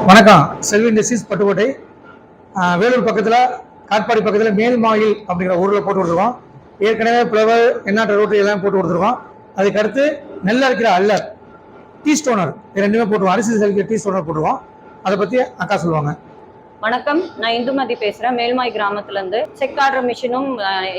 வணக்கம். செல்வி இண்டஸ்ட்ரீஸ் பட்டுக்கோட்டை, வேலூர் பக்கத்தில் காட்பாடி பக்கத்தில் மேல்மாயில் அப்படிங்கிற ஊரில் போட்டு கொடுத்துருக்கோம். ஏற்கனவே பிளவர் எண்ணாட்ட ரோட்டு எல்லாம் போட்டு கொடுத்துருக்கோம். அதுக்கடுத்து நெல்லை இருக்கிற அல்லர் டீ ஸ்டோனர் ரெண்டுமே போட்டுருவோம். அரிசி செலுக்கிற டீ ஸ்டோனர் போட்டுருவோம். அதை பற்றி அக்கா சொல்லுவாங்க. வணக்கம், நான் இந்துமதி பேசுகிறேன். மேல்மாய் கிராமத்துலேருந்து செக் ஆடுற மிஷினும்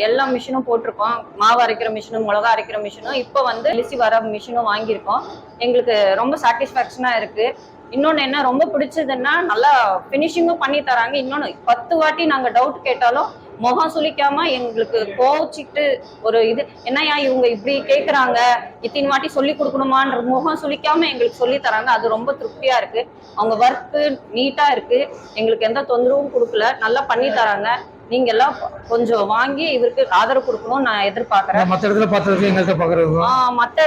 எல்லா மிஷினும் போட்டிருக்கோம். மாவு அரைக்கிற மிஷினும் மிளகா அரைக்கிற மிஷினும் இப்போ வந்து லிசி வர மிஷினும் வாங்கியிருக்கோம். எங்களுக்கு ரொம்ப சாட்டிஸ்ஃபேக்ஷனாக இருக்குது. இன்னொன்று என்ன ரொம்ப பிடிச்சதுன்னா நல்லா ஃபினிஷிங்கும் பண்ணி தராங்க. இன்னொன்று 10 வாட்டி நாங்கள் டவுட் கேட்டாலும் முகம் சுளிக்காம எங்களுக்கு கோச்சிட்டு ஒரு இது என்னையா இவங்க இப்படி கேட்குறாங்க, இத்தனை வாட்டி சொல்லி கொடுக்கணுமான்ற முகம் சுளிக்காம எங்களுக்கு சொல்லி தராங்க. அது ரொம்ப திருப்தியா இருக்கு. அவங்க ஒர்க்கு நீட்டா இருக்கு. எங்களுக்கு எந்த தொந்தரவும் கொடுக்கல, நல்லா பண்ணி தராங்க. நீங்க எல்லாம் கொஞ்சம் வாங்கி இவருக்கு ஆதரவு கொடுக்கணும்னு நான் எதிர்பார்க்கறேன். மற்ற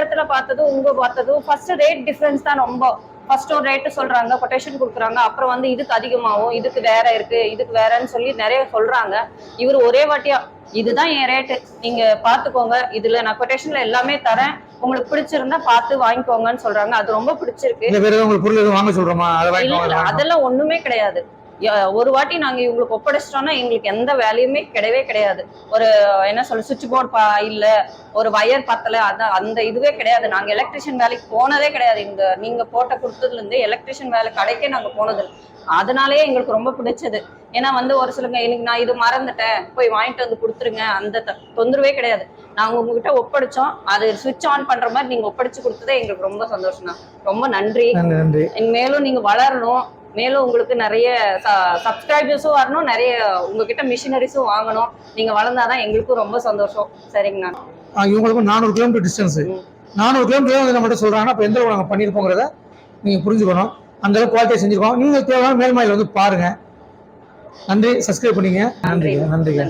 இடத்துல பார்த்தது உங்க பார்த்ததும் ஃபர்ஸ்ட் ரேட் டிஃபரன்ஸ் தான். ரொம்ப ஃபர்ஸ்ட் ஒரு ரேட்டு சொல்றாங்க, கொட்டேஷன் கொடுக்குறாங்க. அப்புறம் வந்து இதுக்கு அதிகமாகும், இதுக்கு வேற இருக்கு, இதுக்கு வேறன்னு சொல்லி நிறைய சொல்றாங்க. இவர் ஒரே வாட்டியா இதுதான் என் ரேட்டு, நீங்க பாத்துக்கோங்க, இதுல நான் கொட்டேஷன்ல எல்லாமே தரேன், உங்களுக்கு பிடிச்சிருந்தா பார்த்து வாங்கிக்கோங்கன்னு சொல்றாங்க. அது ரொம்ப பிடிச்சிருக்கு. அதெல்லாம் ஒண்ணுமே கிடையாது. ஒரு வாட்டி நாங்க இவங்களுக்கு ஒப்படைச்சிட்டோம்னா எங்களுக்கு எந்த வேலையுமே கிடையவே கிடையாது. ஒரு என்ன சொல்ல சுவிட்ச் போர்டு இல்ல, ஒரு வயர் பத்தல, அந்த இதுவே கிடையாது. நாங்க எலக்ட்ரிஷியன் வேலைக்கு போனதே கிடையாது. இந்த நீங்க போட்ட கொடுத்ததுல இருந்து எலக்ட்ரிஷியன் வேலை கடைக்கே நாங்க போனது. அதனாலேயே எங்களுக்கு ரொம்ப பிடிச்சது. ஏன்னா வந்து ஒரு சிலங்க எனக்கு நான் இது மறந்துட்டேன், போய் வாங்கிட்டு வந்து கொடுத்துருங்க, அந்த தொந்தரவே கிடையாது. நாங்க உங்ககிட்ட ஒப்படைச்சோம், அது சுவிட்ச் ஆன் பண்ற மாதிரி நீங்க ஒப்படைச்சு கொடுத்ததே எங்களுக்கு ரொம்ப சந்தோஷம் தான். ரொம்ப நன்றி. மேலும் நீங்க வளரணும், மேலும் உங்களுக்கு நிறைய சப்ஸ்கிரைபர்ஸும் வரணும், நிறைய உங்ககிட்ட மிஷினரிஸும் வாங்கணும். நீங்க வளர்ந்தாதான் எங்களுக்கும் ரொம்ப சந்தோஷம். சரிங்கண்ணா. இவங்களுக்கும் 400 கிலோமீட்டர் டிஸ்டன்ஸ், 400 கிலோமீட்டர் நம்மகிட்ட சொல்றாங்கன்னா அப்ப எந்த அளவு நாங்க பண்ணிருப்போங்கிறத நீங்க புரிஞ்சுக்கணும். அந்த அளவுக்கு குவாலிட்டியை செஞ்சிருக்கோம். நீங்க தேவையான மேல்மாயில் வந்து பாருங்க. நன்றி. சப்ஸ்கிரைப் பண்ணீங்க. நன்றிங்க.